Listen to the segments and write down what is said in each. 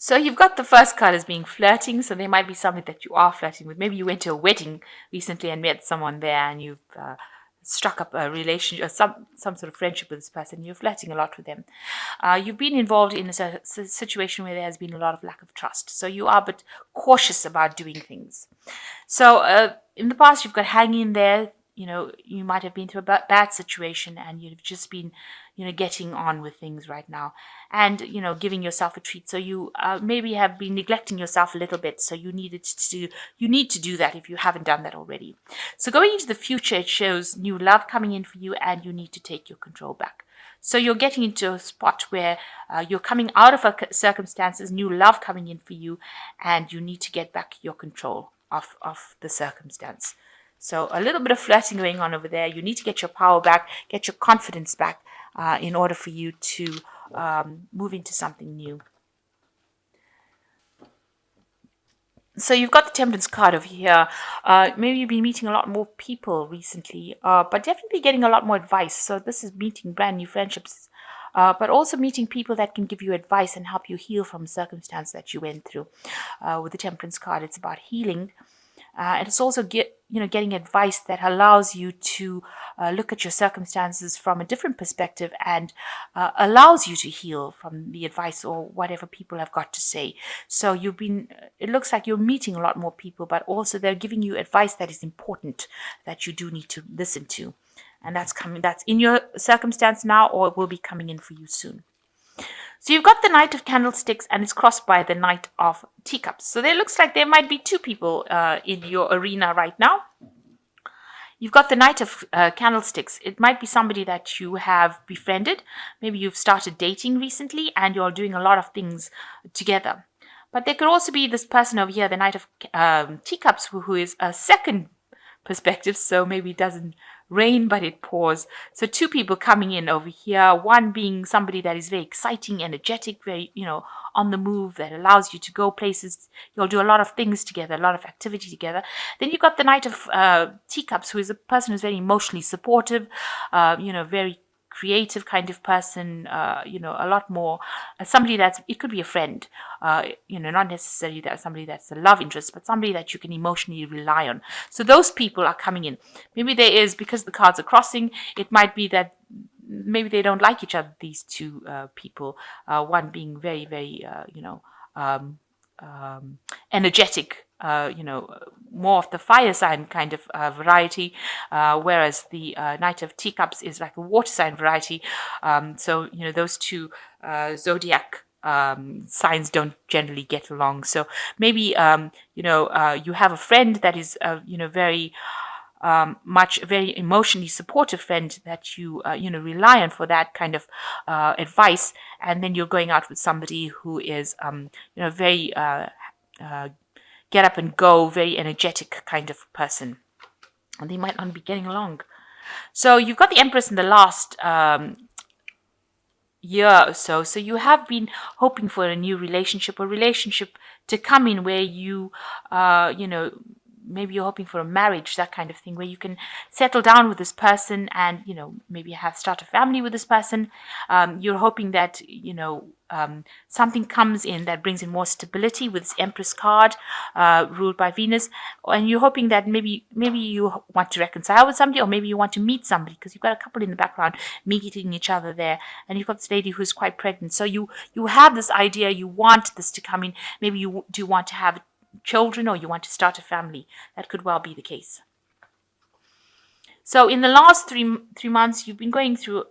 So you've got the first card as being flirting. So there might be somebody that you are flirting with. Maybe you went to a wedding recently and met someone there, and you've struck up a relationship, or some sort of friendship with this person. You're flirting a lot with them. You've been involved in a situation where there has been a lot of lack of trust. So you are a bit cautious about doing things. So in the past, you've got hang in there. You might have been through a bad situation, and you've just been, getting on with things right now, and giving yourself a treat. So you maybe have been neglecting yourself a little bit. So you need to do that if you haven't done that already. So going into the future, it shows new love coming in for you, and you need to take your control back. So you're getting into a spot where you're coming out of circumstances, new love coming in for you, and you need to get back your control of the circumstance. So a little bit of flirting going on over there. You need to get your power back, get your confidence back in order for you to move into something new. So you've got the Temperance card over here. Maybe you've been meeting a lot more people recently, but definitely getting a lot more advice. So this is meeting brand new friendships, but also meeting people that can give you advice and help you heal from circumstance that you went through. With the Temperance card, it's about healing. And it's also getting advice that allows you to look at your circumstances from a different perspective, and allows you to heal from the advice or whatever people have got to say. So it looks like you're meeting a lot more people, but also they're giving you advice that is important, that you do need to listen to. And that's in your circumstance now, or it will be coming in for you soon. So you've got the Knight of Candlesticks, and it's crossed by the Knight of Teacups. So there looks like there might be two people in your arena right now. You've got the Knight of Candlesticks. It might be somebody that you have befriended. Maybe you've started dating recently and you're doing a lot of things together. But there could also be this person over here, the Knight of Teacups, who is a second perspective. So maybe it doesn't rain, but it pours. So two people coming in over here, one being somebody that is very exciting, energetic, very, on the move, that allows you to go places. You'll do a lot of things together, a lot of activity together. Then you've got the Knight of Teacups, who is a person who's very emotionally supportive, very creative kind of person, a lot more somebody it could be a friend, not necessarily that somebody that's a love interest, but somebody that you can emotionally rely on. So those people are coming in. Maybe there is, because the cards are crossing, it might be that maybe they don't like each other, these two people, one being very, very, energetic, more of the fire sign kind of variety, whereas the Knight of Teacups is like a water sign variety. So those two zodiac signs don't generally get along. So maybe you have a friend that is very much a very emotionally supportive friend that you rely on for that kind of advice, and then you're going out with somebody who is very get up and go, very energetic kind of person, and they might not be getting along. So you've got the Empress in the last year or so. So you have been hoping for a new relationship, to come in where you maybe you're hoping for a marriage, that kind of thing, where you can settle down with this person and, maybe start a family with this person. You're hoping that, something comes in that brings in more stability with this Empress card, ruled by Venus. And you're hoping that maybe you want to reconcile with somebody, or maybe you want to meet somebody, because you've got a couple in the background meeting each other there. And you've got this lady who's quite pregnant. So you have this idea, you want this to come in. Maybe you do want to have children, or you want to start a family. That could well be the case. So in the last 3 months, you've been going through,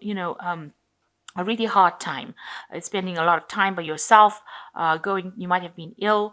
a really hard time, spending a lot of time by yourself, you might have been ill,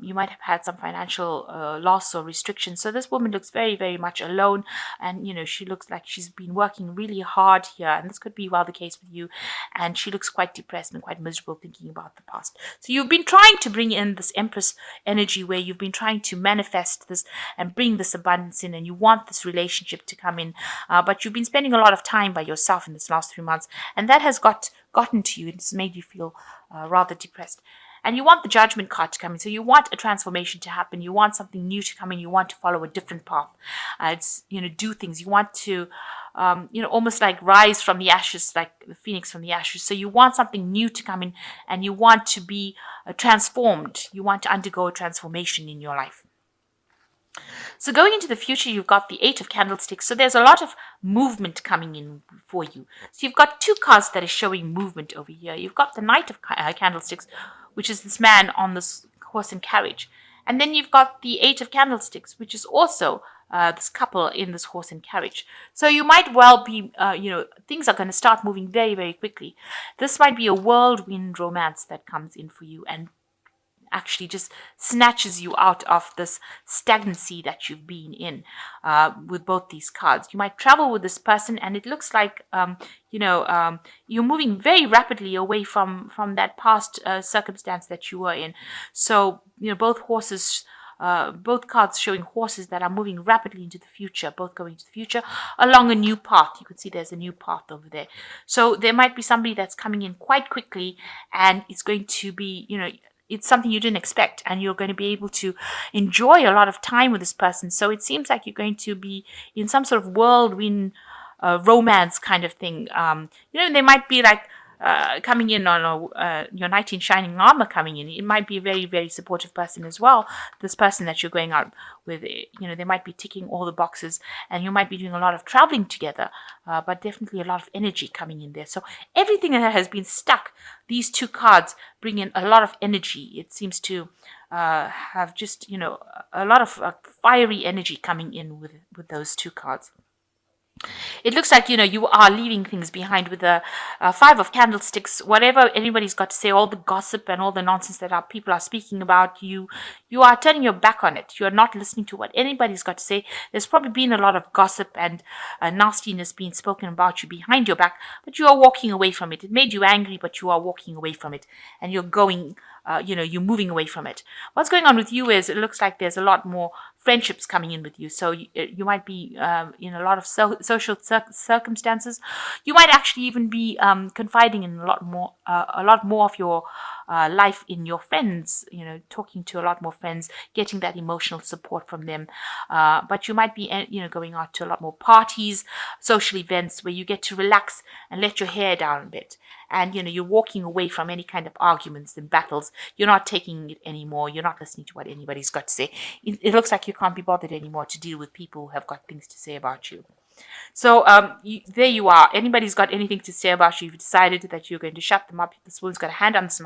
you might have had some financial loss or restriction. So this woman looks very, very much alone, and she looks like she's been working really hard here, and this could be well the case with you, and she looks quite depressed and quite miserable, thinking about the past. So you've been trying to bring in this Empress energy, where you've been trying to manifest this and bring this abundance in, and you want this relationship to come in, but you've been spending a lot of time by yourself in this last 3 months, and that has gotten to you. It's made you feel rather depressed. And you want the Judgment card to come in. So you want a transformation to happen. You want something new to come in. You want to follow a different path. Do things. You want to almost like rise from the ashes, like the phoenix from the ashes. So you want something new to come in, and you want to be transformed. You want to undergo a transformation in your life. So going into the future, you've got the Eight of Candlesticks. So there's a lot of movement coming in for you. So you've got two cards that are showing movement over here. You've got the Knight of Candlesticks, which is this man on this horse and carriage. And then you've got the Eight of Candlesticks, which is also this couple in this horse and carriage. So you might well be, things are going to start moving very, very quickly. This might be a whirlwind romance that comes in for you, and actually just snatches you out of this stagnancy that you've been in with both these cards. You might travel with this person, and it looks like you're moving very rapidly away from that past circumstance that you were in. So both cards showing horses that are moving rapidly into the future, both going to the future along a new path. You can see there's a new path over there. So there might be somebody that's coming in quite quickly, and it's going to be, it's something you didn't expect, and you're going to be able to enjoy a lot of time with this person. So it seems like you're going to be in some sort of whirlwind romance kind of thing. They might be like coming in on your knight in shining armor coming in. It might be a very, very supportive person as well. This person that you're going out with, they might be ticking all the boxes, and you might be doing a lot of traveling together, but definitely a lot of energy coming in there. So everything that has been stuck, these two cards bring in a lot of energy. It seems to have just, a lot of fiery energy coming in with those two cards. It looks like, you are leaving things behind with the Five of Candlesticks. Whatever anybody's got to say, all the gossip and all the nonsense that people are speaking about, you are turning your back on it. You're not listening to what anybody's got to say. There's probably been a lot of gossip and nastiness being spoken about you behind your back, but you are walking away from it. It made you angry, but you are walking away from it, and you're going, you're moving away from it. What's going on with you is it looks like there's a lot more friendships coming in with you. So you might be in a lot of social circumstances. You might actually even be confiding in a lot more of your life in your friends. Talking to a lot more friends, getting that emotional support from them. But you might be, going out to a lot more parties, social events where you get to relax and let your hair down a bit. And, you're walking away from any kind of arguments and battles. You're not taking it anymore. You're not listening to what anybody's got to say. It looks like you can't be bothered anymore to deal with people who have got things to say about you. So there you are. Anybody's got anything to say about you, you've decided that you're going to shut them up. This woman's got a hand on this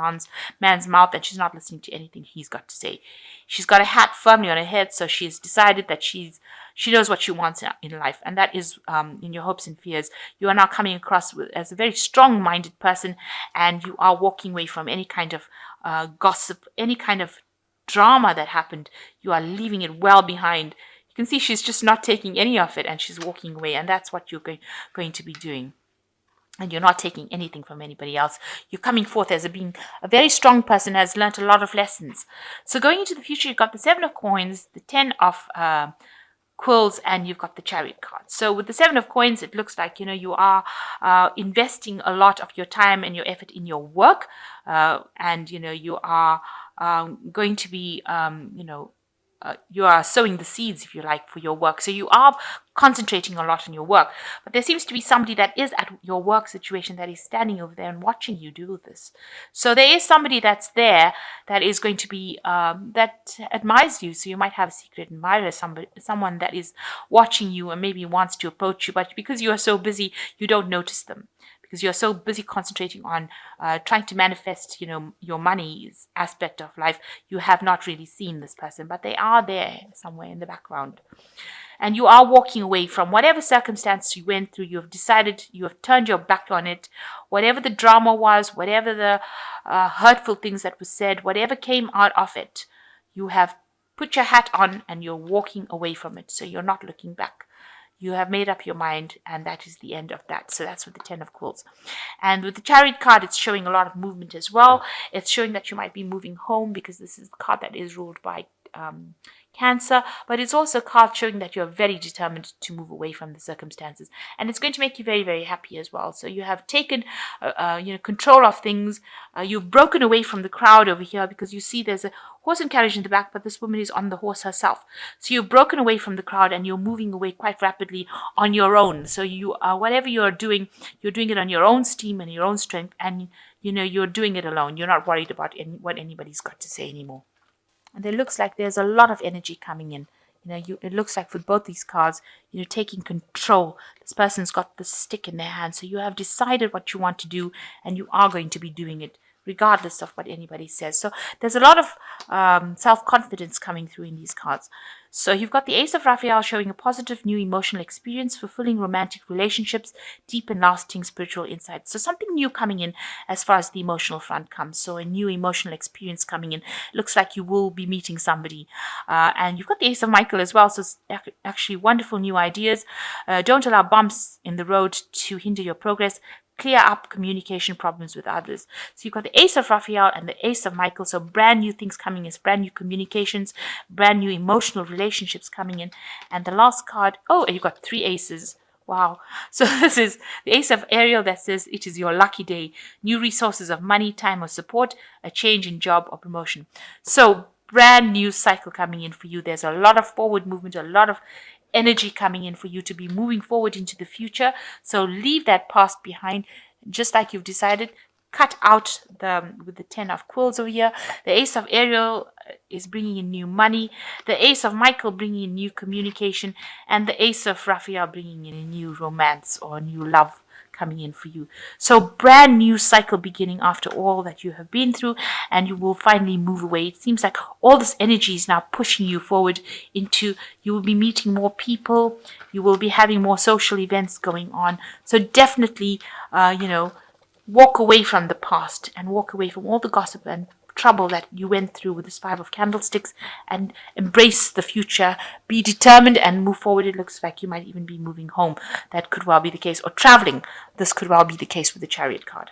man's mouth, and she's not listening to anything he's got to say. She's got a hat firmly on her head, so she's decided that she knows what she wants in life, and that is in your hopes and fears. You are now coming across as a very strong-minded person, and you are walking away from any kind of gossip, any kind of drama that happened. You are leaving it well behind. You can see she's just not taking any of it, and she's walking away, and that's what you're going to be doing. And you're not taking anything from anybody else. You're coming forth as being a very strong person, has learnt a lot of lessons. So going into the future, you've got the Seven of Coins, the Ten of Quills, and you've got the Chariot card. So with the Seven of Coins, it looks like, you are investing a lot of your time and your effort in your work. And, you are going to be, you are sowing the seeds, if you like, for your work. So you are concentrating a lot on your work. But there seems to be somebody that is at your work situation that is standing over there and watching you do this. So there is somebody that's there that is going to be, that admires you. So you might have a secret admirer, someone that is watching you and maybe wants to approach you. But because you are so busy, you don't notice them. Because you're so busy concentrating on trying to manifest, your money's aspect of life, you have not really seen this person, but they are there somewhere in the background. And you are walking away from whatever circumstance you went through. You have decided, you have turned your back on it. Whatever the drama was, whatever the hurtful things that were said, whatever came out of it, you have put your hat on and you're walking away from it. So you're not looking back. You have made up your mind, and that is the end of that. So that's with the Ten of Quills. And with the Chariot card, it's showing a lot of movement as well. It's showing that you might be moving home, because this is the card that is ruled by Cancer, but it's also a card showing that you're very determined to move away from the circumstances, and it's going to make you very, very happy as well. So you have taken, control of things. You've broken away from the crowd over here, because you see there's a horse and carriage in the back, but this woman is on the horse herself. So you've broken away from the crowd and you're moving away quite rapidly on your own. So you whatever you're doing it on your own steam and your own strength, and you're doing it alone. You're not worried about what anybody's got to say anymore. And it looks like there's a lot of energy coming in. It looks like with both these cards, taking control. This person's got the stick in their hand. So you have decided what you want to do, and you are going to be doing it regardless of what anybody says. So there's a lot of self-confidence coming through in these cards. So you've got the Ace of Raphael showing a positive new emotional experience, fulfilling romantic relationships, deep and lasting spiritual insights. So something new coming in as far as the emotional front comes. So a new emotional experience coming in. Looks like you will be meeting somebody. And you've got the Ace of Michael as well. So it's actually wonderful new ideas. Don't allow bumps in the road to hinder your progress. Clear up communication problems with others. So you've got the Ace of Raphael and the Ace of Michael. So brand new things coming in, brand new communications, brand new emotional relationships coming in. And the last card, you've got 3 aces. Wow. So this is the Ace of Ariel that says it is your lucky day. New resources of money, time, or support, a change in job or promotion. So brand new cycle coming in for you. There's a lot of forward movement, a lot of energy coming in for you to be moving forward into the future. So leave that past behind, just like you've decided. Cut out with the 10 of quills over here. The Ace of Ariel is bringing in new money. The Ace of Michael bringing in new communication, and the Ace of Raphael bringing in a new romance or new love coming in for you. So brand new cycle beginning after all that you have been through, and you will finally move away. It seems like all this energy is now pushing you forward into, you will be meeting more people, you will be having more social events going on. So definitely, walk away from the past and walk away from all the gossip and trouble that you went through with this 5 of candlesticks, and embrace the future. Be determined and move forward. It looks like you might even be moving home. That could well be the case, or traveling. This could well be the case with the Chariot card.